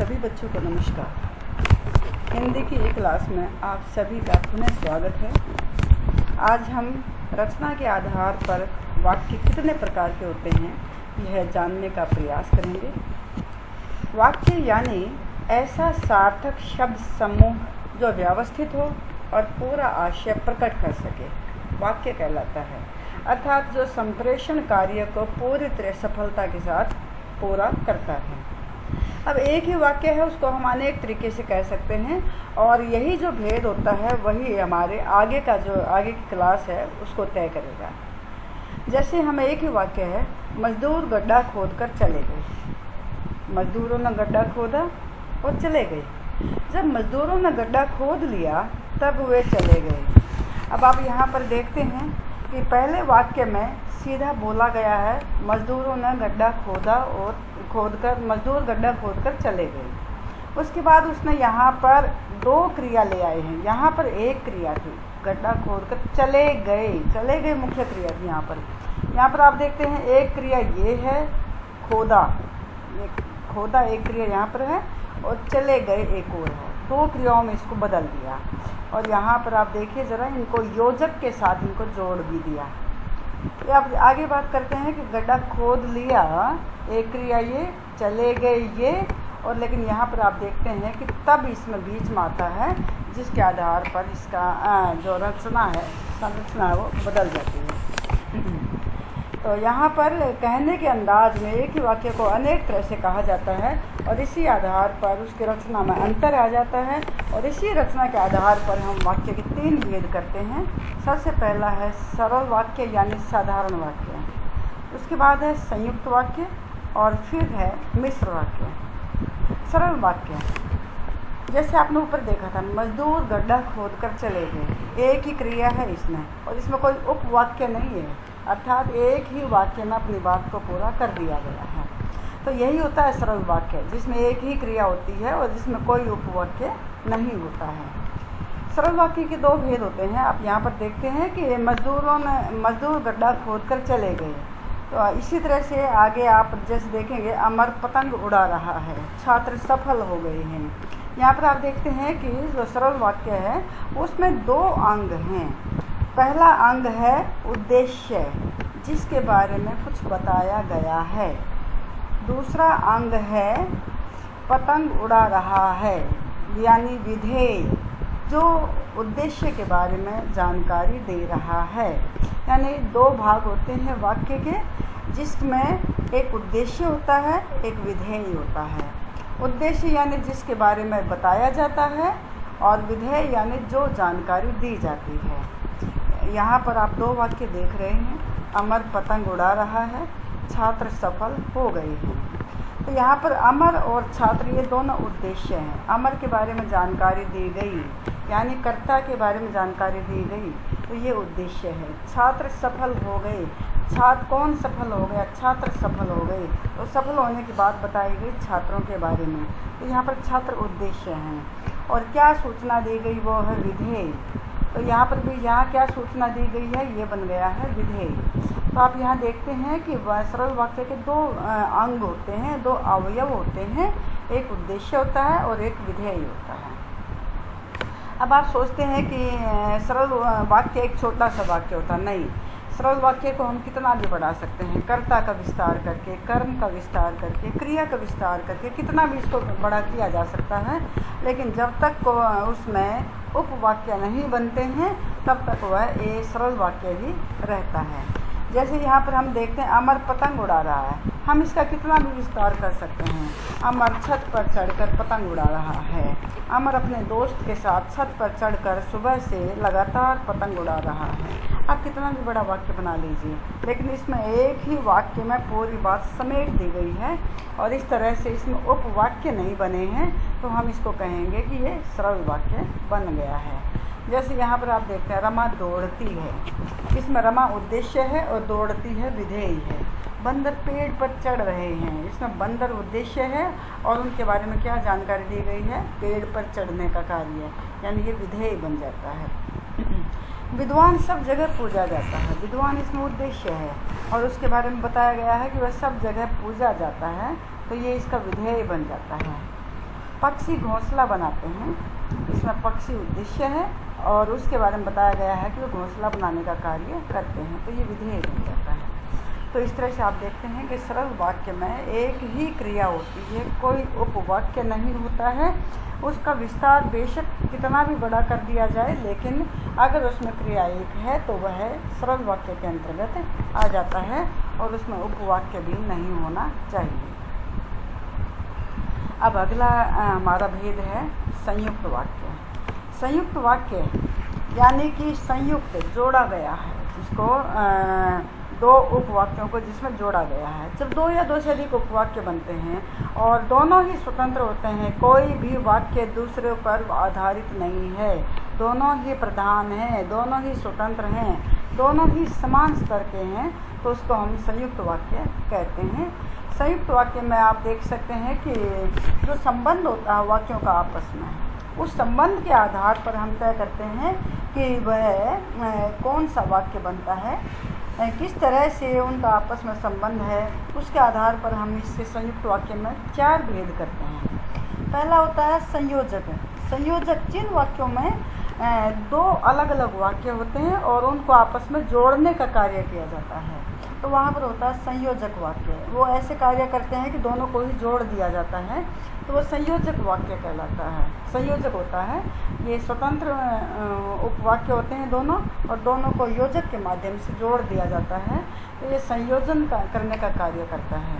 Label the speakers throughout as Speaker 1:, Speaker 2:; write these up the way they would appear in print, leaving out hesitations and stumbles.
Speaker 1: सभी बच्चों को नमस्कार। हिंदी की एक क्लास में आप सभी का पुनः स्वागत है। आज हम रचना के आधार पर वाक्य कितने प्रकार के होते हैं यह जानने का प्रयास करेंगे। वाक्य यानी ऐसा सार्थक शब्द समूह जो व्यवस्थित हो और पूरा आशय प्रकट कर सके, वाक्य कहलाता है। अर्थात जो संप्रेषण कार्य को पूरी तरह सफलता के साथ पूरा करता है। अब एक ही वाक्य है, उसको हम अनेक तरीके से कह सकते हैं और यही जो भेद होता है वही हमारे आगे की क्लास है उसको तय करेगा। जैसे हम एक ही वाक्य है, मजदूर गड्ढा खोद कर चले गए। मजदूरों ने गड्ढा खोदा और चले गए। जब मजदूरों ने गड्ढा खोद लिया तब वे चले गए। अब आप यहाँ पर देखते हैं कि पहले वाक्य में सीधा बोला गया है मजदूरों ने गड्ढा खोदा और मजदूर गड्ढा खोदकर चले गए। उसके बाद उसने यहाँ पर दो क्रिया ले आए हैं। यहाँ पर एक क्रिया थी, गड्ढा खोदकर चले गए मुख्य क्रिया थी। यहाँ पर आप देखते हैं एक क्रिया ये है, खोदा एक क्रिया यहाँ पर है और चले गए एक और है। दो क्रियाओं में इसको बदल दिया और यहाँ पर आप देखिए ज़रा, इनको योजक के साथ इनको जोड़ भी दिया। तो अब आगे बात करते हैं कि गड्ढा खोद लिया, एक क्रिया ये, चले गए ये, और लेकिन यहाँ पर आप देखते हैं कि तब इसमें बीच में आता है जिसके आधार पर इसका जो संरचना है वो बदल जाती है। तो यहाँ पर कहने के अंदाज में एक ही वाक्य को अनेक तरह से कहा जाता है और इसी आधार पर उसकी रचना में अंतर आ जाता है और इसी रचना के आधार पर हम वाक्य के तीन भेद करते हैं। सबसे पहला है सरल वाक्य यानी साधारण वाक्य, उसके बाद है संयुक्त वाक्य और फिर है मिश्र वाक्य। सरल वाक्य जैसे आपने ऊपर देखा था, मजदूर गड्ढा खोद कर चले गए, एक ही क्रिया है इसमें और इसमें कोई उपवाक्य नहीं है, अर्थात एक ही वाक्य में अपनी बात को पूरा कर दिया गया है। तो यही होता है सरल वाक्य, जिसमें एक ही क्रिया होती है और जिसमें कोई उपवाक्य नहीं होता है। सरल वाक्य के दो भेद होते हैं। आप यहाँ पर देखते हैं कि मजदूर गड्ढा खोद कर चले गए। तो इसी तरह से आगे आप जैसे देखेंगे, अमर पतंग उड़ा रहा है, छात्र सफल हो गए हैं। यहाँ पर आप देखते हैं कि जो सरल वाक्य है उसमें दो अंग हैं। पहला अंग है उद्देश्य, जिसके बारे में कुछ बताया गया है। दूसरा अंग है पतंग उड़ा रहा है यानी विधेय, जो उद्देश्य के बारे में जानकारी दे रहा है। यानी दो भाग होते हैं वाक्य के, जिसमें एक उद्देश्य होता है, एक विधेय होता है। उद्देश्य यानी जिसके बारे में बताया जाता है और विधेय यानी जो जानकारी दी जाती है। यहाँ पर आप दो वाक्य देख रहे हैं, अमर पतंग उड़ा रहा है, छात्र सफल हो गए हैं। तो यहाँ पर अमर और छात्र ये दोनों उद्देश्य हैं। अमर के बारे में जानकारी दी गई यानी कर्ता के बारे में जानकारी दी गई, तो ये उद्देश्य है। छात्र सफल हो गए, कौन सफल हो गया? छात्र सफल हो गए। तो सफल होने की बात बताई गई छात्रों के बारे में, तो यहाँ पर छात्र उद्देश्य हैं। और क्या सूचना दी गई वो है विधेय। तो यहाँ पर भी क्या सूचना दी गई है, ये बन गया है विधेय। तो आप यहाँ देखते हैं कि सरल वाक्य के दो अंग होते हैं, दो अवयव होते हैं, एक उद्देश्य होता है और एक विधेय होता है। अब आप सोचते हैं कि सरल वाक्य एक छोटा सा वाक्य होता, नहीं। सरल वाक्य को हम कितना भी बढ़ा सकते हैं, कर्ता का विस्तार करके, कर्म का विस्तार करके, क्रिया का विस्तार करके, कितना भी इसको बड़ा किया जा सकता है। लेकिन जब तक उसमें उपवाक्य नहीं बनते हैं तब तक वह एक सरल वाक्य ही रहता है। जैसे यहाँ पर हम देखते हैं अमर पतंग उड़ा रहा है, हम इसका कितना भी विस्तार कर सकते हैं। अमर छत पर चढ़कर पतंग उड़ा रहा है। अमर अपने दोस्त के साथ छत पर चढ़कर सुबह से लगातार पतंग उड़ा रहा है। आप कितना भी बड़ा वाक्य बना लीजिए, लेकिन इसमें एक ही वाक्य में पूरी बात समेट दी गई है और इस तरह से इसमें उपवाक्य नहीं बने हैं, तो हम इसको कहेंगे कि ये सरल वाक्य बन गया है। जैसे यहाँ पर आप देखते हैं रमा दौड़ती है, इसमें रमा उद्देश्य है और दौड़ती है विधेय है। बंदर पेड़ पर चढ़ रहे हैं, इसमें बंदर उद्देश्य है और उनके बारे में क्या जानकारी दी गई है, पेड़ पर चढ़ने का कार्य, यानी ये विधेय बन जाता है। विद्वान सब जगह पूजा जाता है, विद्वान इसमें उद्देश्य है और उसके बारे में बताया गया है कि वह सब जगह पूजा जाता है, तो ये इसका विधेय बन जाता है। पक्षी घोंसला बनाते हैं, इसमें पक्षी उद्देश्य है और उसके बारे में बताया गया है कि वो घोंसला बनाने का कार्य करते हैं, तो ये विधेय बन जाता है। तो इस तरह से आप देखते हैं कि सरल वाक्य में एक ही क्रिया होती है, कोई उपवाक्य नहीं होता है। उसका विस्तार बेशक कितना भी बड़ा कर दिया जाए, लेकिन अगर उसमें क्रिया एक है तो वह सरल वाक्य के अंतर्गत आ जाता है और उसमें उपवाक्य भी नहीं होना चाहिए। अब अगला हमारा भेद है संयुक्त वाक्य। संयुक्त वाक्य यानी कि संयुक्त जोड़ा गया है, जिसको दो उपवाक्यों को जिसमें जोड़ा गया है। जब दो या दो से अधिक उपवाक्य बनते हैं और दोनों ही स्वतंत्र होते हैं, कोई भी वाक्य दूसरे पर आधारित नहीं है, दोनों ही प्रधान हैं, दोनों ही स्वतंत्र हैं, दोनों ही समान स्तर के हैं, तो उसको हम संयुक्त वाक्य कहते हैं। संयुक्त वाक्य में आप देख सकते हैं कि जो संबंध होता है वाक्यों का आपस में, उस संबंध के आधार पर हम तय करते हैं कि वह कौन सा वाक्य बनता है, किस तरह से उनका आपस में संबंध है। उसके आधार पर हम इससे संयुक्त वाक्य में 4 भेद करते हैं। पहला होता है संयोजक। संयोजक जिन वाक्यों में 2 अलग अलग वाक्य होते हैं और उनको आपस में जोड़ने का कार्य किया जाता है, तो वहाँ पर होता है संयोजक वाक्य। वो ऐसे कार्य करते हैं कि दोनों को ही जोड़ दिया जाता है, तो वो संयोजक वाक्य कहलाता है। संयोजक होता है, ये स्वतंत्र उपवाक्य होते हैं दोनों, और दोनों को योजक के माध्यम से जोड़ दिया जाता है, तो ये संयोजन करने का कार्य करता है।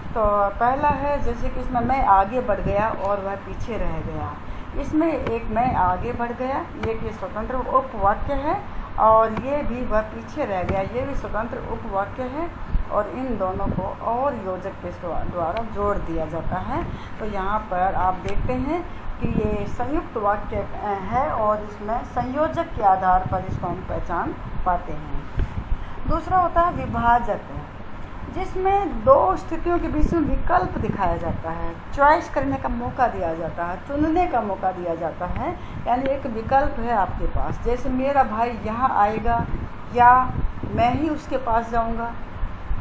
Speaker 1: तो पहला है जैसे कि इसमें मैं आगे बढ़ गया और वह पीछे रह गया। इसमें एक मैं आगे बढ़ गया, ये कि स्वतंत्र उपवाक्य है, और ये भी वह पीछे रह गया, ये भी स्वतंत्र उपवाक्य है, और इन दोनों को और योजक के द्वारा जोड़ दिया जाता है। तो यहाँ पर आप देखते हैं कि ये संयुक्त वाक्य है और इसमें संयोजक के आधार पर इसको हम पहचान पाते हैं। दूसरा होता है विभाजक, जिसमें 2 स्थितियों के बीच में विकल्प दिखाया जाता है, चॉइस करने का मौका दिया जाता है, चुनने का मौका दिया जाता है। यानी एक विकल्प है आपके पास, जैसे मेरा भाई यहाँ आएगा या मैं ही उसके पास जाऊँगा।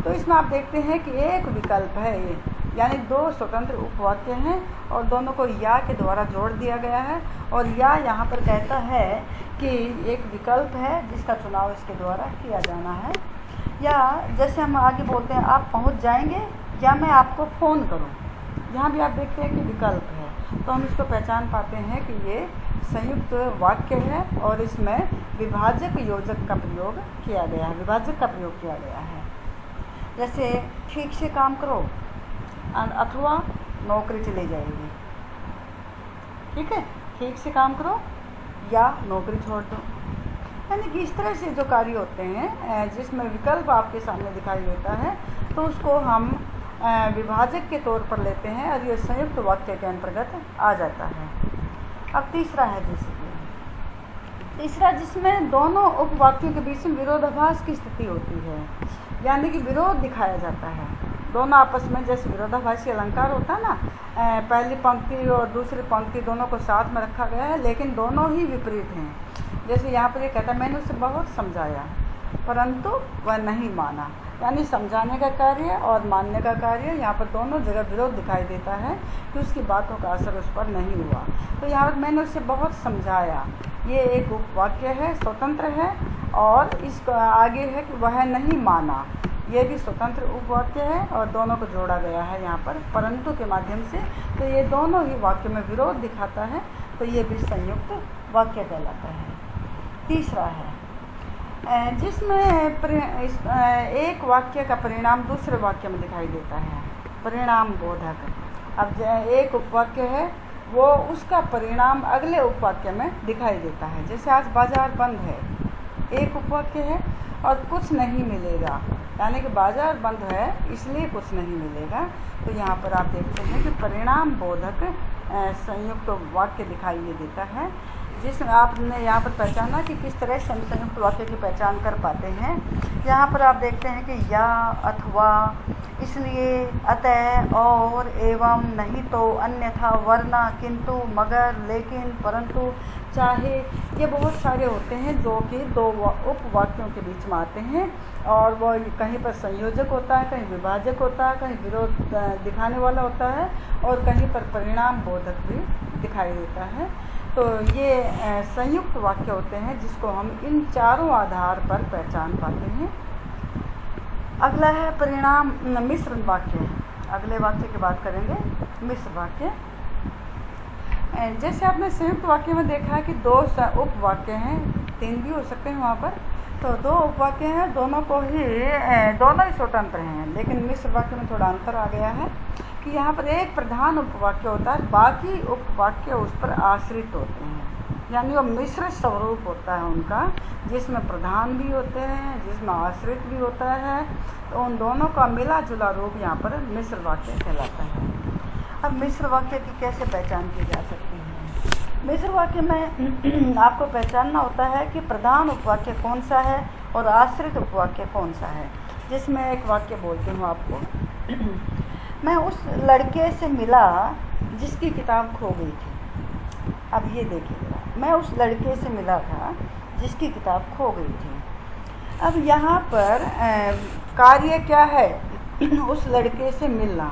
Speaker 1: तो इसमें आप देखते हैं कि एक विकल्प है ये, यानी 2 स्वतंत्र उपवाक्य हैं और दोनों को या के द्वारा जोड़ दिया गया है, और या यहाँ पर कहता है कि एक विकल्प है जिसका चुनाव इसके द्वारा किया जाना है। या जैसे हम आगे बोलते हैं आप पहुंच जाएंगे या मैं आपको फ़ोन करूं, यहाँ भी आप देखते हैं कि विकल्प है, तो हम इसको पहचान पाते हैं कि ये संयुक्त वाक्य है और इसमें विभाजक योजक का प्रयोग किया गया है, विभाजक का प्रयोग किया गया है। जैसे ठीक से काम करो अथवा नौकरी चली जाएगी, ठीक है, ठीक से काम करो या नौकरी छोड़ दो। यानी कि इस तरह से जो कार्य होते हैं जिसमें विकल्प आपके सामने दिखाई देता है, तो उसको हम विभाजक के तौर पर लेते हैं और ये संयुक्त वाक्य के अंतर्गत आ जाता है। अब तीसरा है तीसरा जिसमें दोनों उपवाक्यों के बीच में विरोधाभास की स्थिति होती है, यानी कि विरोध दिखाया जाता है दोनों आपस में। जैसे विरोधाभासी अलंकार होता है ना, पहली पंक्ति और दूसरी पंक्ति दोनों को साथ में रखा गया है, लेकिन दोनों ही विपरीत हैं। जैसे यहाँ पर ये कहता है मैंने उसे बहुत समझाया परंतु वह नहीं माना, यानी समझाने का कार्य और मानने का कार्य, यहाँ पर दोनों जगह विरोध दिखाई देता है कि उसकी बातों का असर उस पर नहीं हुआ। तो यहाँ पर मैंने उसे बहुत समझाया, ये एक उपवाक्य है, स्वतंत्र है, और इसका आगे है कि वह नहीं माना, ये भी स्वतंत्र उपवाक्य है और दोनों को जोड़ा गया है यहाँ पर परंतु के माध्यम से। तो ये दोनों ही वाक्य में विरोध दिखाता है, तो ये भी संयुक्त वाक्य कहलाता है। तीसरा है जिसमें एक वाक्य का परिणाम दूसरे वाक्य में दिखाई देता है, परिणाम बोधक। अब एक उपवाक्य है वो उसका परिणाम अगले उपवाक्य में दिखाई देता है। जैसे आज बाजार बंद है, एक उपवाक्य है और कुछ नहीं मिलेगा, यानी कि बाजार बंद है इसलिए कुछ नहीं मिलेगा। तो यहाँ पर आप देखते हैं कि परिणाम बोधक संयुक्त वाक्य दिखाई देता है, जिसमें आपने यहाँ पर पहचाना कि किस तरह से हम संयुक्त वाक्य की पहचान कर पाते हैं यहाँ पर आप देखते हैं कि या, अथवा, इसलिए, अतः, और, एवं, नहीं तो, अन्यथा, वरना, किंतु, मगर, लेकिन, परंतु, चाहे, ये बहुत सारे होते हैं जो कि दो उपवाक्यों के बीच में आते हैं और वो कहीं पर संयोजक होता है, कहीं विभाजक होता है, कहीं विरोध दिखाने वाला होता है और कहीं पर परिणाम बोधक भी दिखाई देता है। तो ये संयुक्त वाक्य होते हैं जिसको हम इन चारों आधार पर पहचान पाते हैं। अगला है परिणाम मिश्र वाक्य। अगले वाक्य की बात करेंगे मिश्र वाक्य। जैसे आपने संयुक्त वाक्य में देखा है कि दो उपवाक्य हैं, तीन भी हो सकते हैं वहाँ पर, तो दो उपवाक्य हैं, दोनों ही स्वतंत्र हैं, लेकिन मिश्र वाक्य में थोड़ा अंतर आ गया है कि यहाँ पर एक प्रधान उपवाक्य होता है, बाकी उपवाक्य उस पर आश्रित होते हैं, यानी वो मिश्र स्वरूप होता है उनका, जिसमें प्रधान भी होते हैं, जिसमें आश्रित भी होता है। तो उन दोनों का मिला जुला रूप यहाँ पर मिश्र वाक्य कहलाता है। अब मिश्र वाक्य की कैसे पहचान की जा सकती है? मिश्र वाक्य में आपको पहचानना होता है कि प्रधान उपवाक्य कौन सा है और आश्रित उपवाक्य कौन सा है। जिसमें एक वाक्य बोलती हूँ आपको, मैं उस लड़के से मिला जिसकी किताब खो गई थी। अब ये देखिएगा, मैं उस लड़के से मिला था जिसकी किताब खो गई थी। अब यहाँ पर कार्य क्या है? उस लड़के से मिलना,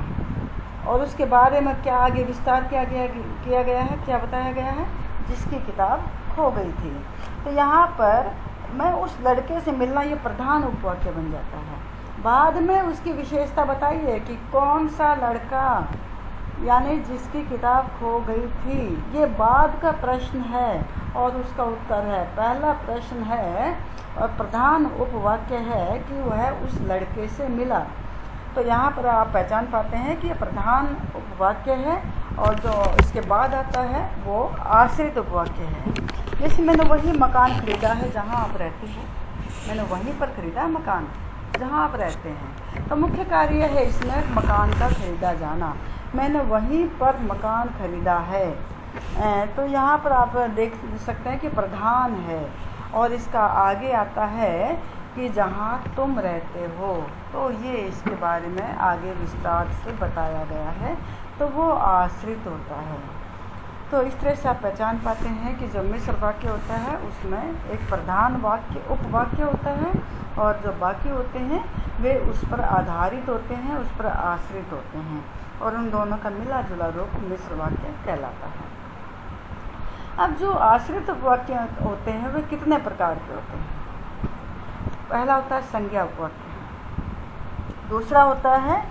Speaker 1: और उसके बारे में क्या आगे विस्तार किया गया है, क्या बताया गया है? जिसकी किताब खो गई थी। तो यहाँ पर मैं उस लड़के से मिलना, ये प्रधान उपवाक्य बन जाता है। बाद में उसकी विशेषता बताइए कि कौन सा लड़का, यानी जिसकी किताब खो गई थी, ये बाद का प्रश्न है और उसका उत्तर है। पहला प्रश्न है और प्रधान उपवाक्य है कि वह उस लड़के से मिला। तो यहाँ पर आप पहचान पाते हैं कि ये प्रधान उपवाक्य है और जो इसके बाद आता है वो आश्रित उपवाक्य है। जैसे मैंने वही मकान खरीदा है जहाँ आप रहती हो, मैंने वहीं पर खरीदा मकान जहाँ आप रहते हैं। तो मुख्य कार्य है इसमें मकान का खरीदा जाना, मैंने वहीं पर मकान खरीदा है। तो यहाँ पर आप देख सकते हैं कि प्रधान है और इसका आगे आता है कि जहाँ तुम रहते हो। तो ये इसके बारे में आगे विस्तार से बताया गया है, तो वो आश्रित होता है। तो इस तरह से आप पहचान पाते हैं कि जो मिश्र वाक्य होता है उसमें एक प्रधान वाक्य उपवाक्य होता है और जो बाकी होते हैं वे उस पर आधारित होते हैं, उस पर आश्रित होते हैं, और उन दोनों का मिला जुला रूप मिश्र वाक्य कहलाता है। अब जो आश्रित उपवाक्य होते हैं वे कितने प्रकार के होते हैं? पहला होता है संज्ञा उपवाक्य, दूसरा होता है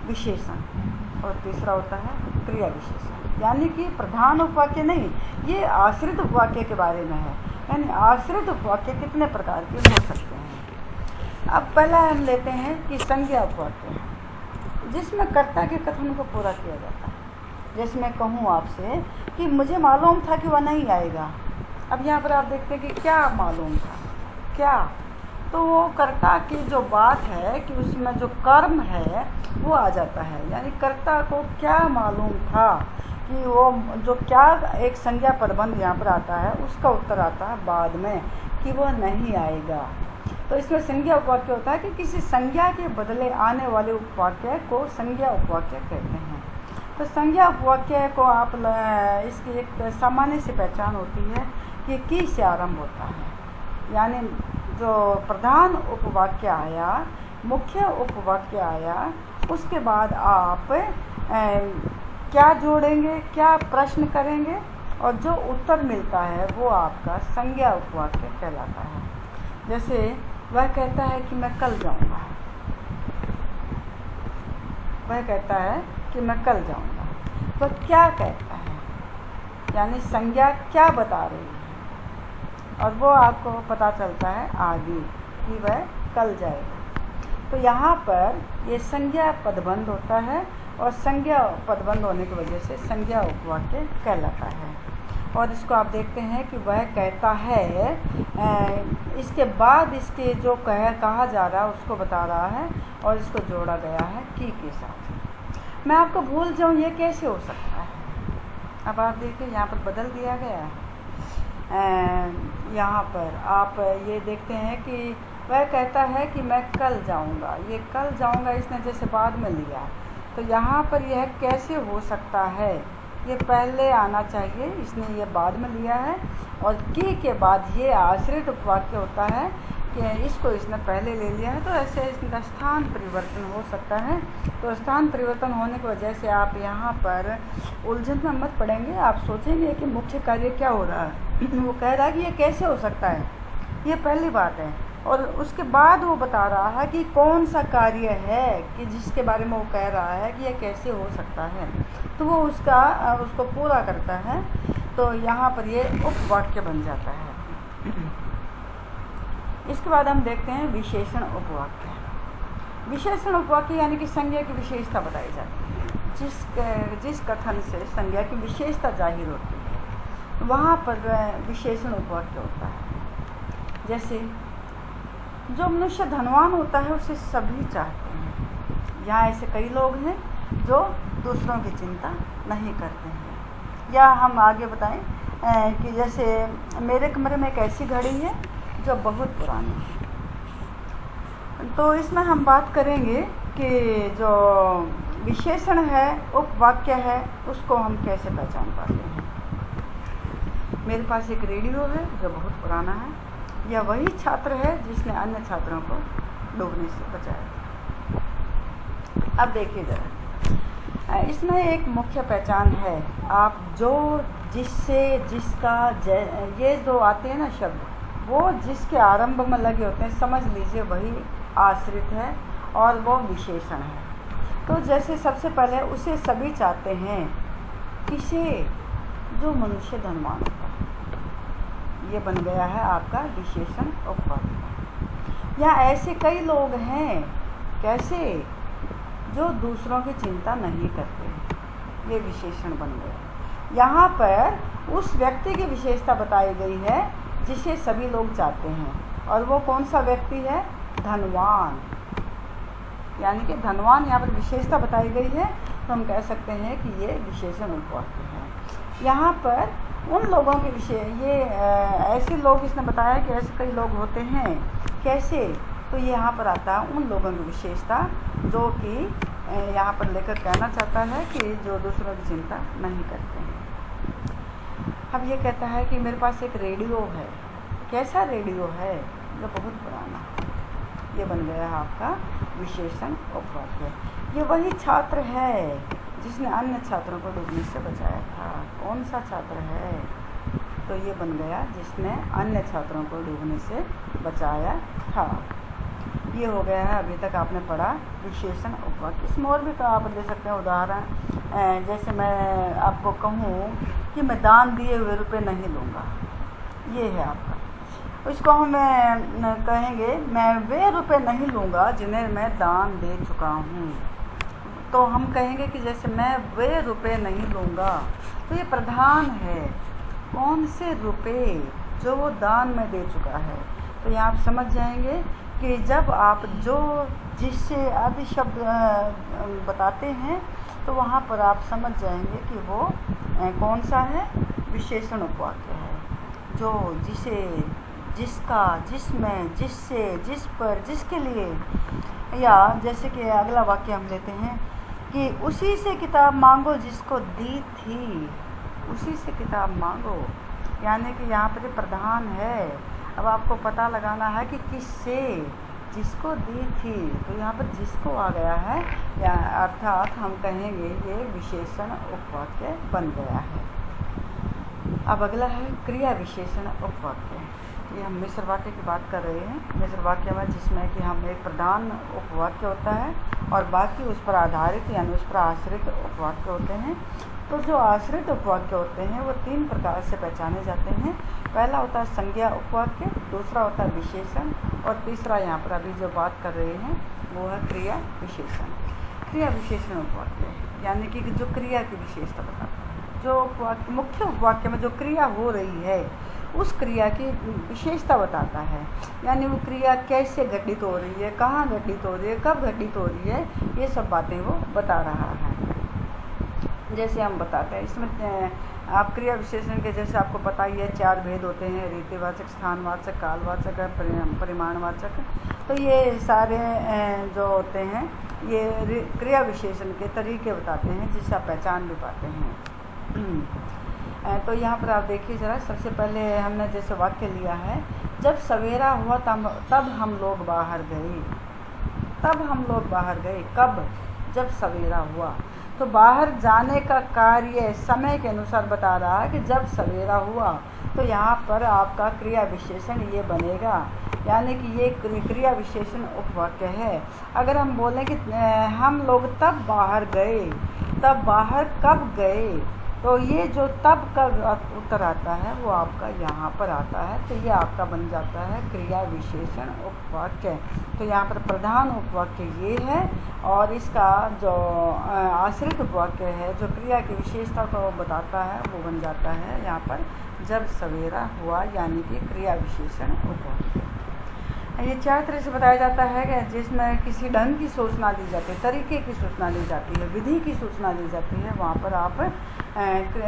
Speaker 1: विशेषण और तीसरा होता है क्रिया विशेषण। यानी कि प्रधान उपवाक्य नहीं, ये आश्रित उपवाक्य के बारे में है। यानी आश्रित उपवाक्य कितने प्रकार के हो सकते हैं। अब पहला हम लेते हैं कि संज्ञा उपवाक्य, जिसमें कर्ता के कथन को पूरा किया जाता है। जैसे मैं कहूँ आपसे कि मुझे मालूम था कि वह नहीं आएगा। अब यहाँ पर आप देखते हैं कि क्या मालूम था, क्या, तो वो कर्ता की जो बात है कि उसमें जो कर्म है वो आ जाता है। यानी कर्ता को क्या मालूम था कि वो जो क्या एक संज्ञा पदबंध यहाँ पर आता है उसका उत्तर आता है बाद में कि वो नहीं आएगा। तो इसमें संज्ञा उपवाक्य होता है कि किसी संज्ञा के बदले आने वाले उपवाक्य को संज्ञा उपवाक्य कहते हैं। तो संज्ञा उपवाक्य को आप इसकी एक सामान्य सी पहचान होती है कि की से आरंभ होता है। यानी जो प्रधान उपवाक्य आया, मुख्य उपवाक्य आया, उसके बाद आप क्या जोड़ेंगे, क्या प्रश्न करेंगे, और जो उत्तर मिलता है वो आपका संज्ञा उपवाक्य कहलाता है। जैसे वह कहता है कि मैं कल जाऊंगा, वह कहता है कि मैं कल जाऊंगा, वह क्या कहता है, यानी संज्ञा क्या बता रही है, और वो आपको पता चलता है आगे कि वह कल जाएगा। तो यहाँ पर ये संज्ञा पदबंध होता है और संज्ञा पदबंध होने की वजह से संज्ञा उपवाक्य कहलाता है। और इसको आप देखते हैं कि वह कहता है, इसके बाद इसके जो कहा जा रहा है उसको बता रहा है और इसको जोड़ा गया है की के साथ। मैं आपको भूल जाऊँ, ये कैसे हो सकता है? अब आप देखिए यहाँ पर बदल दिया गया है। यहाँ पर आप ये देखते हैं कि वह कहता है कि मैं कल जाऊंगा। ये कल जाऊंगा इसने जैसे बाद में लिया, तो यहाँ पर यह कैसे हो सकता है, ये पहले आना चाहिए, इसने ये बाद में लिया है। और के बाद ये आश्रित उपवाक्य होता है कि इसको इसने पहले ले लिया है, तो ऐसे इसका स्थान परिवर्तन हो सकता है। तो स्थान परिवर्तन होने की वजह से आप यहाँ पर उलझन में मत पड़ेंगे। आप सोचेंगे कि मुख्य कार्य क्या हो रहा है। वो कह रहा है कि ये कैसे हो सकता है, ये पहली बात है। और उसके बाद वो बता रहा है कि कौन सा कार्य है कि जिसके बारे में वो कह रहा है कि यह कैसे हो सकता है, तो वो उसको पूरा करता है। तो यहाँ पर ये उपवाक्य बन जाता है। इसके बाद हम देखते हैं विशेषण उपवाक्य। विशेषण उपवाक्य यानी कि संज्ञा की विशेषता बताई जाती है। जिस कथन से संज्ञा की विशेषता जाहिर होती है, वहाँ पर विशेषण उपवाक्य होता है। जैसे जो मनुष्य धनवान होता है उसे सभी चाहते हैं। यहाँ ऐसे कई लोग हैं जो दूसरों की चिंता नहीं करते हैं। या हम आगे बताएं कि जैसे मेरे कमरे में एक ऐसी घड़ी है जो बहुत पुरानी है। तो इसमें हम बात करेंगे कि जो विशेषण है, उपवाक्य है, उसको हम कैसे पहचान पाते हैं। मेरे पास एक रेडियो है जो बहुत पुराना है, या वही छात्र है जिसने अन्य छात्रों को डूबने से बचाया था। अब देखिए जरा, इसमें एक मुख्य पहचान है। आप जो, जिससे, जिसका, ये जो आते हैं ना शब्द, वो जिसके आरंभ में लगे होते हैं, समझ लीजिए वही आश्रित है और वो विशेषण है। तो जैसे सबसे पहले उसे सभी चाहते हैं, किसे, जो मनुष्य धनवान होता है, ये बन गया है आपका विशेषण उपवाक्य। या ऐसे कई लोग हैं, कैसे, जो दूसरों की चिंता नहीं करते, ये विशेषण बन गया। यहाँ पर उस व्यक्ति की विशेषता बताई गई है जिसे सभी लोग चाहते हैं, और वो कौन सा व्यक्ति है, धनवान। यानी कि धनवान यहाँ पर विशेषता बताई गई है, तो हम कह सकते हैं कि ये विशेषण उपवाक्य है। यहाँ पर उन लोगों के विषय, ये ऐसे लोग इसने बताया कि ऐसे कई लोग होते हैं, कैसे, तो ये यहाँ पर आता है उन लोगों की विशेषता जो कि यहाँ पर लेकर कहना चाहता है कि जो दूसरों की चिंता नहीं करते हैं। अब ये कहता है कि मेरे पास एक रेडियो है। कैसा रेडियो है, जो बहुत पुराना है, ये बन गया है आपका विशेषण उपवाक्य। ये वही छात्र है जिसने अन्य छात्रों को डूबने से बचाया था। कौन सा छात्र है, तो ये बन गया जिसने अन्य छात्रों को डूबने से बचाया था। ये हो गया है अभी तक आपने पढ़ा विशेषण उपवाक्य। इसमें और भी तो आप दे सकते हैं उदाहरण। जैसे मैं आपको कहूँ कि मैं दान दिए हुए रुपए नहीं लूँगा, ये है आपका। इसको हम कहेंगे मैं वे रुपए नहीं लूँगा जिन्हें मैं दान दे चुका हूँ। तो हम कहेंगे कि जैसे मैं वे रुपए नहीं लूँगा, तो ये प्रधान है, कौन से रुपए, जो वो दान में दे चुका है। तो यहाँ आप समझ जाएंगे कि जब आप जो, जिससे आदि शब्द बताते हैं, तो वहाँ पर आप समझ जाएंगे कि वो कौन सा है, विशेषण उपवाक्य है। जो, जिसे, जिसका, जिसमें, जिससे, जिस पर, जिसके लिए। या जैसे कि अगला वाक्य हम लेते हैं कि उसी से किताब मांगो जिसको दी थी, उसी से किताब मांगो। यानी कि यहाँ पर प्रधान है। अब आपको पता लगाना है कि किससे, जिसको दी थी, तो यहाँ पर जिसको आ गया है, या अर्थात हम कहेंगे ये विशेषण उपवाक्य बन गया है। अब अगला है क्रिया विशेषण उपवाक्य। ये हम मिश्र वाक्य की बात कर रहे हैं। मिश्र वाक्य में जिसमें कि हम एक प्रधान उपवाक्य होता है और बाकी उस पर आधारित यानी उस पर आश्रित उपवाक्य होते हैं। तो जो आश्रित उपवाक्य होते हैं वो तीन प्रकार से पहचाने जाते हैं। पहला होता है संज्ञा उपवाक्य, दूसरा होता है विशेषण, और तीसरा यहाँ पर अभी जो बात कर रहे हैं वो है क्रिया विशेषण। क्रिया विशेषण उपवाक्य यानी कि जो क्रिया की विशेषता बताता है। जो उपवाक्य, मुख्य उपवाक्य में जो क्रिया हो रही है उस क्रिया की विशेषता बताता है। यानी वो क्रिया कैसे घटित हो रही है, कहाँ घटित हो रही है, कब घटित हो रही है, ये सब बातें वो बता रहा है। जैसे हम बताते हैं इसमें आप क्रिया विशेषण के जैसे आपको पता ही है 4 भेद होते हैं, रीतिवाचक, स्थानवाचक, कालवाचक, परिमाणवाचक। तो ये सारे जो होते हैं ये क्रिया विशेषण के तरीके बताते हैं जिससे आप पहचान भी पाते हैं। तो यहाँ पर आप देखिए ज़रा, सबसे पहले हमने जैसे वाक्य लिया है, जब सवेरा हुआ तब हम लोग बाहर गए। तब हम लोग बाहर गए कब? जब सवेरा हुआ। तो बाहर जाने का कार्य समय के अनुसार बता रहा है कि जब सवेरा हुआ, तो यहाँ पर आपका क्रिया विशेषण ये बनेगा, यानी कि ये क्रिया विशेषण उपवाक्य है। अगर हम बोलें कि हम लोग तब बाहर गए, तब बाहर कब गए, तो ये जो तब का उत्तर आता है वो आपका यहाँ पर आता है, तो ये आपका बन जाता है क्रिया विशेषण उपवाक्य। तो यहाँ पर प्रधान उपवाक्य ये है, और इसका जो आश्रित उपवाक्य है जो क्रिया की विशेषता को बताता है वो बन जाता है यहाँ पर जब सवेरा हुआ, यानी कि क्रिया विशेषण उपवाक्य। ये 4 तरह से बताया जाता है कि जिसमें किसी ढंग की सूचना दी जाती है, तरीके की सूचना दी जाती है, विधि की सूचना दी जाती है, वहाँ पर आप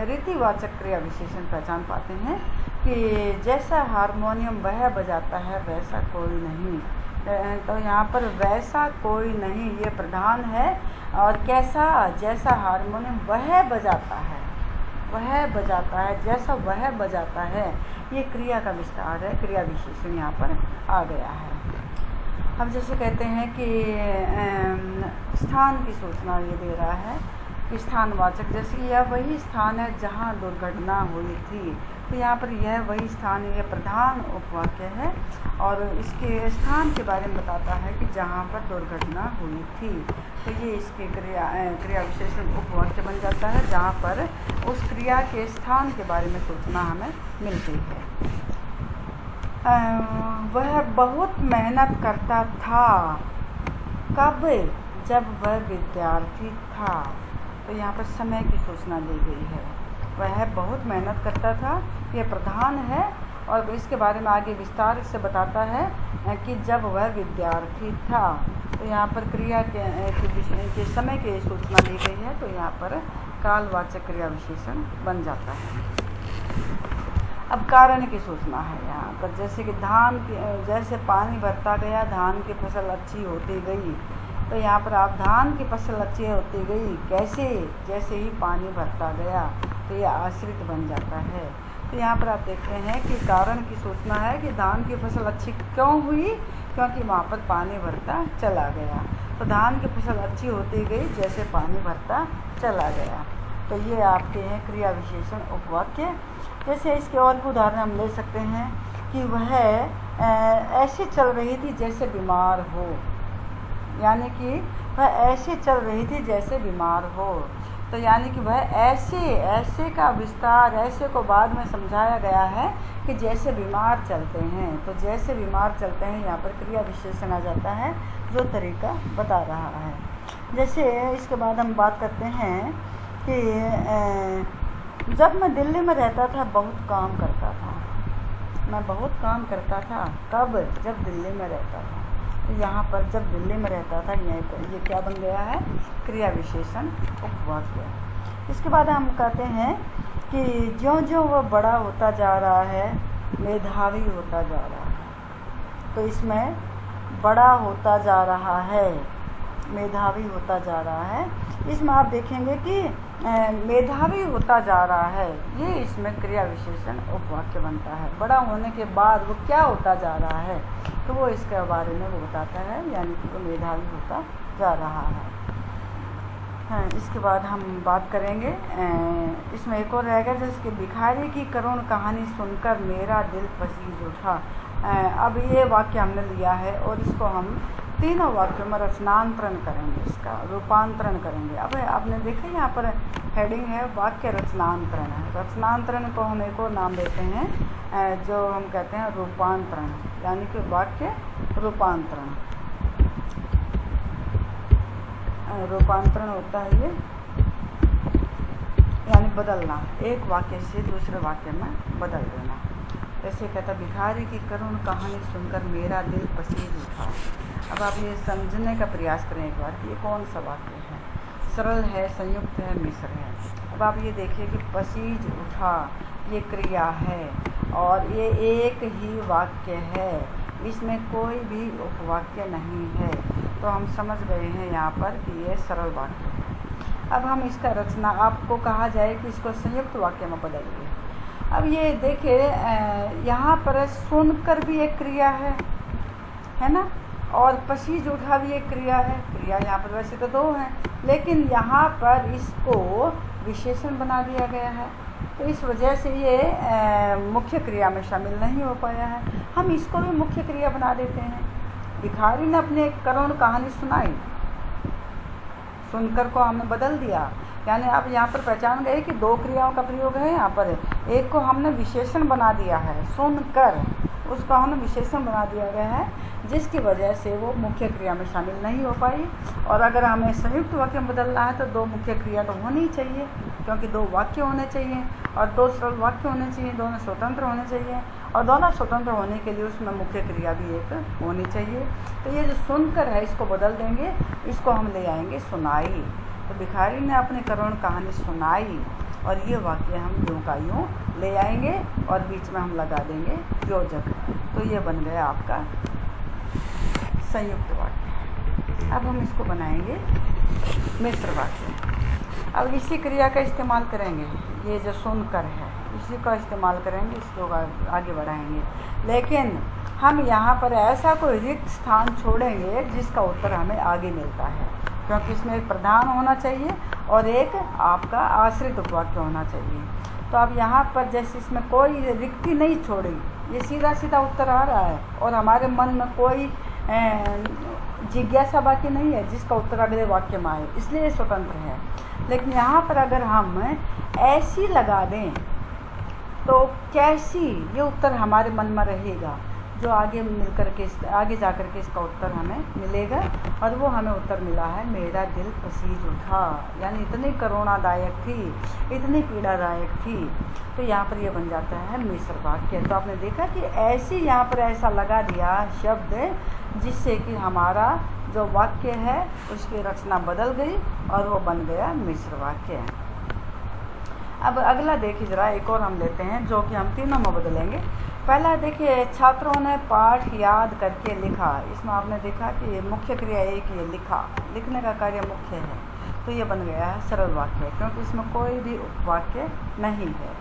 Speaker 1: रीतिवाचक क्रिया विशेषण पहचान पाते हैं कि जैसा हारमोनियम वह बजाता है वैसा कोई नहीं। तो यहाँ पर वैसा कोई नहीं ये प्रधान है, और कैसा? जैसा हारमोनियम वह बजाता है, वह बजाता है, जैसा वह बजाता है, ये क्रिया का विस्तार है, क्रिया विशेषण यहाँ पर आ गया है। हम जैसे कहते हैं कि स्थान की सूचना ये दे रहा है कि स्थानवाचक, जैसे कि यह वही स्थान है जहाँ दुर्घटना हुई थी, तो यहाँ पर यह वही स्थान, यह प्रधान उपवाक्य है और इसके स्थान के बारे में बताता है कि जहाँ पर दुर्घटना हुई थी। तो ये इसके क्रिया विशेषण उपवाक्य बन जाता है जहाँ पर उस क्रिया के स्थान के बारे में सूचना हमें मिलती है। वह बहुत मेहनत करता था कब? जब वह विद्यार्थी था। तो यहाँ पर समय की सूचना दी गई है। वह बहुत मेहनत करता था, ये प्रधान है, और इसके बारे में आगे विस्तार से बताता है कि जब वह विद्यार्थी था। तो यहाँ पर क्रिया के समय की सूचना दी गई है, तो यहाँ पर कालवाचक क्रिया विशेषण बन जाता है। अब कारण की सूचना है यहाँ पर, जैसे कि धान की, जैसे पानी भरता गया धान की फसल अच्छी होती गई। तो यहाँ पर आप धान की फसल अच्छी होती गई कैसे? जैसे ही पानी भरता गया, तो ये आश्रित बन जाता है। तो यहाँ पर आप देखते हैं कि कारण की सूचना है कि धान की फसल अच्छी क्यों हुई? क्योंकि वहाँ पर पानी भरता चला गया। तो धान की फसल अच्छी होती गई जैसे पानी भरता चला गया। तो ये आपके हैं क्रिया विशेषण उपवाक्य। जैसे इसके और भी उदाहरण हम ले सकते हैं कि वह ऐसे चल रही थी जैसे बीमार हो, यानी कि वह ऐसे चल रही थी जैसे बीमार हो। तो यानी कि वह ऐसे का विस्तार, ऐसे को बाद में समझाया गया है कि जैसे बीमार चलते हैं। तो जैसे बीमार चलते हैं यहाँ पर क्रिया विशेषण आ जाता है जो तरीका बता रहा है। जैसे इसके बाद हम बात करते हैं कि जब मैं दिल्ली में रहता था बहुत काम करता था। मैं बहुत काम करता था कब? जब दिल्ली में रहता था। तो यहाँ पर जब दिल्ली में रहता था ये क्या बन गया है? क्रिया विशेषण उपवाक्य। इसके बाद हम कहते हैं कि ज्यों-ज्यों वह बड़ा होता जा रहा है मेधावी होता जा रहा है। तो इसमें बड़ा होता जा रहा है, मेधावी होता जा रहा है, इसमें आप देखेंगे कि मेधावी होता जा रहा है, ये इसमें क्रिया विशेषण उपवाक्य बनता है। बड़ा होने के बाद वो क्या होता जा रहा है, तो वो इसके बारे में वो बताता है, यानी कि वो मेधावी होता जा रहा है। इसके बाद हम बात करेंगे, इसमें एक और रहेगा जैसे कि भिखारी की करुण कहानी सुनकर मेरा दिल पसीज उठा। अब ये वाक्य हमने लिया है और इसको हम तीनों वाक्यों में रचनांतरण करेंगे, इसका रूपांतरण करेंगे। अब आपने देखा यहाँ पर हेडिंग है वाक्य रचनांतरण है। रचनांतरण को हम एक और नाम देते हैं जो हम कहते हैं रूपांतरण, यानी कि वाक्य रूपांतरण। रूपांतरण होता है ये, यानी बदलना, एक वाक्य से दूसरे वाक्य में बदल देना। जैसे कहता भिखारी की करुण कहानी सुनकर मेरा दिल पसीज उठा। अब आप ये समझने का प्रयास करें एक बार कि ये कौन सा वाक्य है। सरल है, संयुक्त है, मिश्र है। अब आप ये देखिए कि पसीज उठा ये क्रिया है और ये एक ही वाक्य है, इसमें कोई भी उपवाक्य नहीं है। तो हम समझ गए हैं यहाँ पर कि ये सरल वाक्य है। अब हम इसका रचना, आपको कहा जाए कि इसको संयुक्त वाक्य में बदलिए। अब ये देखिए यहाँ पर सुनकर भी एक क्रिया है ना, और पसीज उठा भी एक क्रिया है। क्रिया यहाँ पर वैसे तो दो हैं, लेकिन यहाँ पर इसको विशेषण बना दिया गया है, तो इस वजह से ये मुख्य क्रिया में शामिल नहीं हो पाया है। हम इसको भी मुख्य क्रिया बना देते हैं। भिखारी ने अपने एक करुण कहानी सुनाई, सुनकर को हमने बदल दिया। यानी आप यहाँ पर पहचान गए कि दो क्रियाओं का प्रयोग है यहाँ पर। एक को हमने विशेषण बना दिया है, सुनकर, उसका हमने विशेषण बना दिया गया है, जिसकी वजह से वो मुख्य क्रिया में शामिल नहीं हो पाई। और अगर हमें संयुक्त वाक्य में बदलना है तो दो मुख्य क्रिया तो होनी चाहिए, क्योंकि दो वाक्य होने चाहिए और दो सरल वाक्य होने चाहिए, दोनों स्वतंत्र होने चाहिए, और दोनों स्वतंत्र होने के लिए उसमें मुख्य क्रिया भी एक होनी चाहिए। तो ये जो सुनकर है इसको बदल देंगे, इसको हम ले आएंगे सुनाई। तो भिखारी ने अपनी करुण कहानी सुनाई, और ये वाक्य हम यूँ का यूँ ले आएंगे और बीच में हम लगा देंगे योजक। तो ये बन गया आपका संयुक्त वाक्य। अब हम इसको बनाएंगे मिश्र वाक्य। अब इसी क्रिया का इस्तेमाल करेंगे, ये जो सुनकर है इसी का इस्तेमाल करेंगे, इसको आगे बढ़ाएंगे। लेकिन हम यहाँ पर ऐसा कोई रिक्त स्थान छोड़ेंगे जिसका उत्तर हमें आगे मिलता है, क्योंकि इसमें एक प्रधान होना चाहिए और एक आपका आश्रित उपवाक्य होना चाहिए। तो अब यहाँ पर जैसे इसमें कोई रिक्ति नहीं छोड़ी, ये सीधा सीधा उत्तर आ रहा है और हमारे मन में कोई जिज्ञासा बाकी नहीं है जिसका उत्तर अगले वाक्य में आए, इसलिए स्वतंत्र है। लेकिन यहाँ पर अगर हम ऐसी लगा दें तो कैसी, ये उत्तर हमारे मन में रहेगा, जो आगे मिलकर के आगे जा कर के इसका उत्तर हमें मिलेगा। और वो हमें उत्तर मिला है, मेरा दिल पसीज उठा, यानी इतनी करुणादायक थी, इतनी पीड़ादायक थी। तो यहाँ पर ये बन जाता है मिश्र वाक्य। तो आपने देखा कि ऐसी यहाँ पर ऐसा लगा दिया शब्द जिससे कि हमारा जो वाक्य है उसकी रचना बदल गई और वो बन गया मिश्र वाक्य। अब अगला देखिए ज़रा, एक और हम लेते हैं जो कि हम तीनों में बदलेंगे। पहला देखिए, छात्रों ने पाठ याद करके लिखा। इसमें आपने देखा कि मुख्य क्रिया एक ही है, लिखा, लिखने का कार्य मुख्य है। तो ये बन गया है सरल वाक्य, क्योंकि इसमें कोई भी उपवाक्य नहीं है।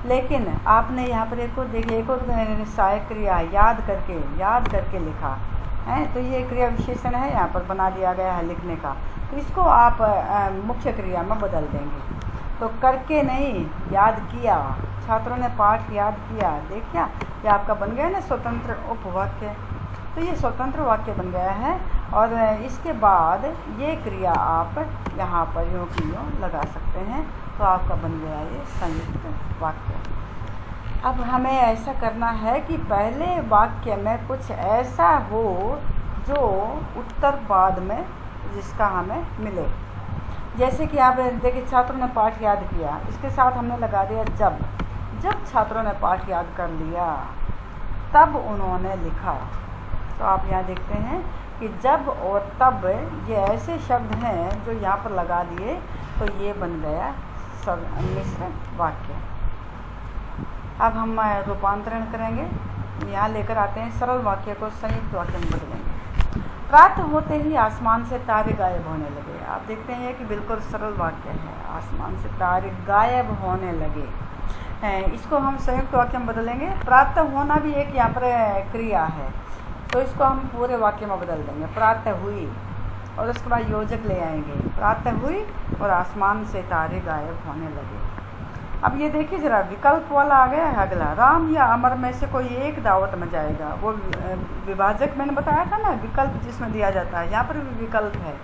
Speaker 1: लेकिन आपने यहाँ पर एक और देखिए, एक और सहायक क्रिया याद करके लिखा है, तो ये क्रिया विशेषण है, यहाँ पर बना दिया गया है लिखने का। तो इसको आप मुख्य क्रिया में बदल देंगे। तो करके नहीं, याद किया, छात्रों ने पाठ याद किया। देखिए ये आपका बन गया ना स्वतंत्र उपवाक्य। तो ये स्वतंत्र वाक्य बन गया है। और इसके बाद ये क्रिया आप यहाँ पर यूँ की यूँ लगा सकते हैं, तो आपका बन गया ये संयुक्त वाक्य। अब हमें ऐसा करना है कि पहले वाक्य में कुछ ऐसा हो जो उत्तर बाद में जिसका हमें मिले। जैसे कि आप देखिए, छात्रों ने पाठ याद किया, इसके साथ हमने लगा दिया जब छात्रों ने पाठ याद कर लिया तब उन्होंने लिखा। तो आप यहाँ देखते हैं कि जब और तब ये ऐसे शब्द हैं जो यहाँ पर लगा दिए, तो ये बन गया मिश्र वाक्य। अब हम रूपांतरण करेंगे, यहाँ लेकर आते हैं सरल वाक्य को संयुक्त वाक्य में बदलेंगे। प्रातः होते ही आसमान से तारे गायब होने लगे। आप देखते हैं कि बिल्कुल सरल वाक्य है, आसमान से तारे गायब होने लगे। इसको हम संयुक्त वाक्य में बदलेंगे। प्रातः होना भी एक यहाँ पर क्रिया है, तो इसको हम पूरे वाक्य में बदल देंगे, प्रातः हुई, और उसके बाद योजक ले आएंगे, प्रातः हुई और आसमान से तारे गायब होने लगे। अब ये देखिए ज़रा, विकल्प वाला आ गया है अगला, राम या अमर में से कोई एक दावत में जाएगा। वो विभाजक मैंने बताया था ना, विकल्प जिसमें दिया जाता है, यहाँ पर भी विकल्प है।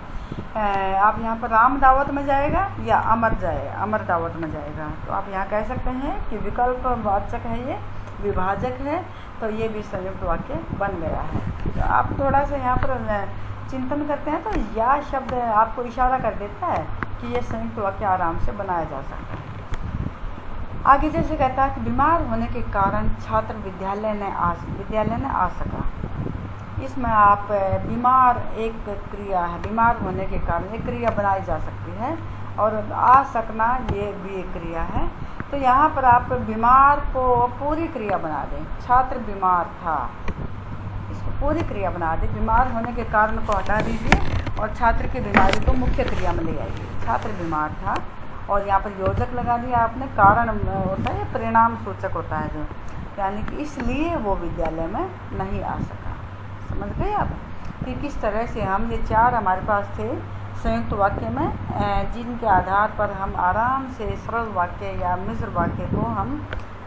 Speaker 1: आप यहाँ पर राम दावत में जाएगा या अमर दावत में जाएगा। तो आप यहाँ कह सकते हैं कि विकल्प वाचक है, ये विभाजक है, तो ये भी संयुक्त वाक्य बन गया है। तो आप थोड़ा सा यहाँ पर चिंतन करते हैं तो यह शब्द आपको इशारा कर देता है कि ये संयुक्त वाक्य आराम से बनाया जा सकता है। आगे जैसे कहता है कि बीमार होने के कारण छात्र विद्यालय ने आ सका। इसमें आप बीमार एक क्रिया है, बीमार होने के कारण एक क्रिया बनाई जा सकती है, और आ सकना ये भी एक क्रिया है। तो यहाँ पर आप बीमार को पूरी क्रिया बना दें। छात्र बीमार था, इसको पूरी क्रिया बना दें। बीमार होने के कारण को हटा दीजिए और छात्र की बीमारी को मुख्य क्रिया में ले आइए। छात्र बीमार था और यहाँ पर योजक लगा दिया आपने। कारण होता है, परिणाम सूचक होता है जो, यानी कि इसलिए वो विद्यालय में नहीं आ सका। समझ गए आप कि किस तरह से हम ये चार हमारे पास थे संयुक्त वाक्य में, जिनके आधार पर हम आराम से सरल वाक्य या मिश्र वाक्य को हम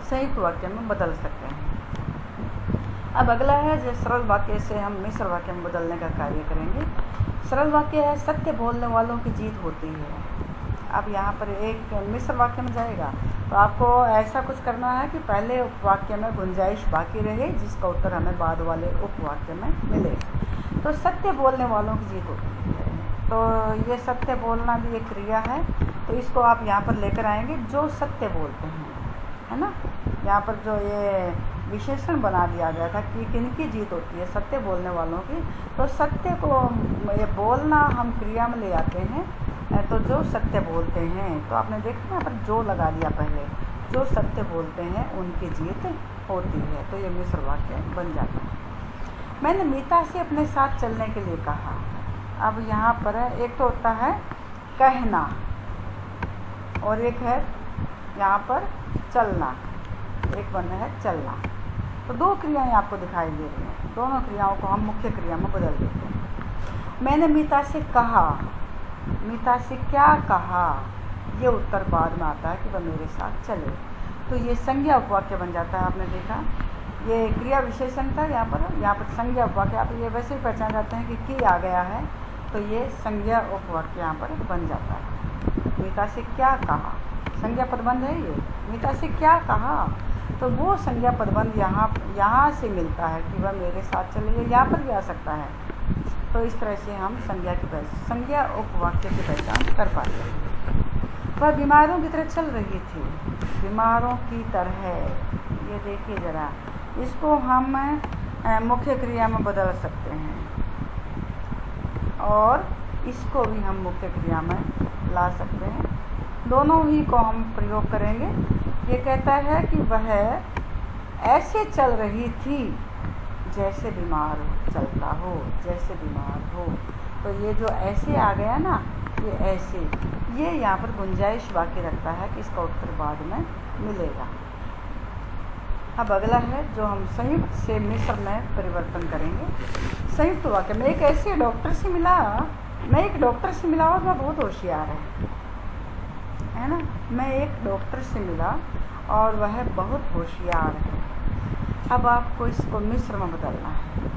Speaker 1: संयुक्त वाक्य में बदल सकते हैं। अब अगला है जो सरल वाक्य से हम मिश्र वाक्य में बदलने का कार्य करेंगे। सरल वाक्य है सत्य बोलने वालों की जीत होती है। अब यहाँ पर एक मिश्र वाक्य में जाएगा तो आपको ऐसा कुछ करना है कि पहले उपवाक्य में गुंजाइश बाकी रहे, जिसका उत्तर हमें बाद वाले उपवाक्य में मिले। तो सत्य बोलने वालों की जीत होती है, तो ये सत्य बोलना भी एक क्रिया है, तो इसको आप यहाँ पर लेकर आएंगे जो सत्य बोलते हैं, है ना। यहाँ पर जो ये विशेषण बना दिया गया था कि किनकी जीत होती है, सत्य बोलने वालों की। तो सत्य को ये बोलना हम क्रिया में ले आते हैं, तो जो सत्य बोलते हैं, तो आपने देखा यहाँ पर जो लगा दिया पहले, जो सत्य बोलते हैं उनकी जीत होती है, तो ये मिश्र वाक्य बन जाता है। मैंने मीता से अपने साथ चलने के लिए कहा। अब यहाँ पर है, एक तो होता है कहना और एक है यहाँ पर चलना, एक बन है चलना। तो दो क्रियाएं आपको दिखाई दे रही हैं, दोनों क्रियाओं को हम मुख्य क्रिया में बदल देते हैं। मैंने मीता से कहा, मीता से क्या कहा, ये उत्तर बाद में आता है कि वह मेरे साथ चले, तो ये संज्ञा उपवाक्य बन जाता है। आपने देखा ये क्रिया विशेषण था, यहाँ पर संज्ञा उपवाक्य। आप ये वैसे ही पहचान जाते हैं कि आ गया है, तो ये संज्ञा उपवाक्य यहाँ पर बन जाता है। मीता से क्या कहा, संज्ञा पदबंध है ये, मीता से क्या कहा, तो वो संज्ञा पदबंध यहाँ से मिलता है कि वह मेरे साथ चले, यहाँ पर भी आ सकता है। तो इस तरह से हम संज्ञा उपवाक्य की पहचान कर पाते हैं। वह बीमारों की तरह चल रही थी, बीमारों की तरह, ये देखिए ज़रा, इसको हम मुख्य क्रिया में बदल सकते हैं और इसको भी हम मुख्य क्रिया में ला सकते हैं। दोनों ही को हम प्रयोग करेंगे। ये कहता है कि वह ऐसे चल रही थी जैसे बीमार चलता हो, जैसे बीमार हो। तो ये जो ऐसे आ गया ना, ये ऐसे, ये यहाँ पर गुंजाइश बाकी रखता है कि इसका उत्तर बाद में मिलेगा। अब अगला है जो हम संयुक्त से मिश्र में परिवर्तन करेंगे। संयुक्त वाक्य में एक ऐसे डॉक्टर से मिला, मैं एक डॉक्टर से मिला और वह बहुत होशियार है ना। मैं एक डॉक्टर से मिला और वह बहुत होशियार है। अब आपको इसको मिश्र में बदलना है।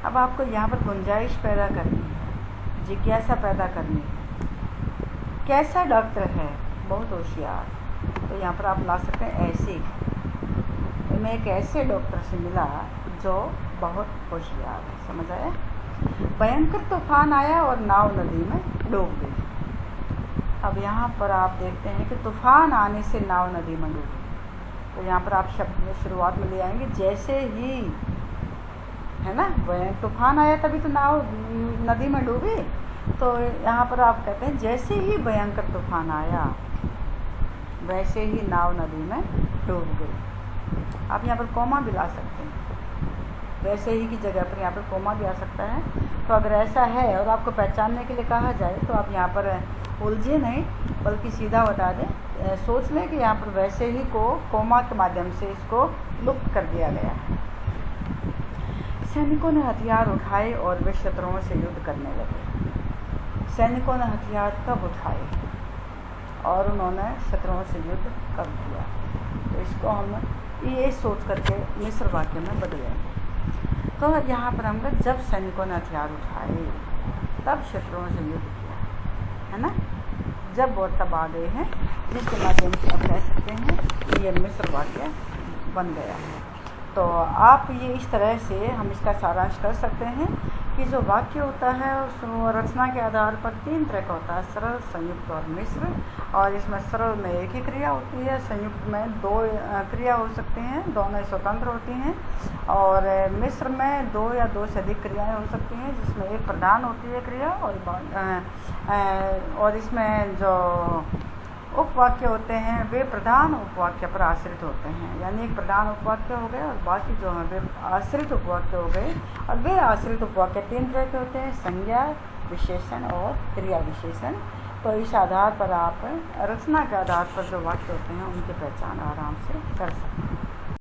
Speaker 1: अब आपको यहाँ पर गुंजाइश पैदा करनी है, जिज्ञासा पैदा करनी है। कैसा डॉक्टर है, बहुत होशियार, तो यहाँ पर आप ला सकते हैं ऐसे। मैं एक ऐसे डॉक्टर से मिला जो बहुत होशियार है। समझ आया। भयंकर तूफान आया और नाव नदी में डूब गई। अब यहाँ पर आप देखते हैं कि तूफान आने से नाव नदी में डूबी, तो यहाँ पर आप शब्द में शुरुआत में ले आएंगे जैसे ही, है ना। तूफान आया तभी तो नाव नदी में डूबी, तो यहाँ पर आप कहते हैं जैसे ही भयंकर तूफान आया वैसे ही नाव नदी में डूब गई। आप यहाँ पर कोमा भी ला सकते हैं, वैसे ही की जगह पर यहाँ पर कोमा भी आ सकता है। तो अगर ऐसा है और आपको पहचानने के लिए कहा जाए तो आप यहाँ पर उलझे नहीं बल्कि सीधा बता दें, सोच लें कि यहाँ पर वैसे ही को कोमा के माध्यम से इसको लुप्त कर दिया गया है। सैनिकों ने हथियार उठाए और वे शत्रुओं से युद्ध करने लगे। सैनिकों ने हथियार कब उठाए और उन्होंने शत्रुओं से युद्ध कब किया, तो इसको हम ये सोच करके मिश्र वाक्य में बदलेंगे। तो यहाँ पर हम जब सैनिकों ने हथियार उठाए तब शत्रुओं से युद्ध किया, है ना। जब वो तब आ गए हैं, जिसके माध्यम से आप कह सकते हैं कि ये मिश्र वाक्य बन गया है। तो आप ये इस तरह से हम इसका सारांश कर सकते हैं कि जो वाक्य होता है उस रचना के आधार पर तीन तरह का होता है, सरल, संयुक्त और मिश्र। और इसमें सरल में एक ही क्रिया होती है, संयुक्त में दो क्रिया हो सकती हैं, दोनों स्वतंत्र होती हैं। और मिस्र में 2 या 2 से अधिक क्रियाएं हो सकती हैं, जिसमें एक प्रधान होती है क्रिया और इसमें जो उपवाक्य होते हैं वे प्रधान उपवाक्य पर आश्रित होते हैं। यानी एक प्रधान उपवाक्य हो गए और बाकी जो हैं वे आश्रित उपवाक्य हो गए। और वे आश्रित उपवाक्य 3 तरह के होते हैं, संज्ञा, विशेषण और क्रिया विशेषण। तो इस आधार पर आप रचना के आधार पर जो वाक्य होते हैं उनकी पहचान आराम से कर सकते हैं।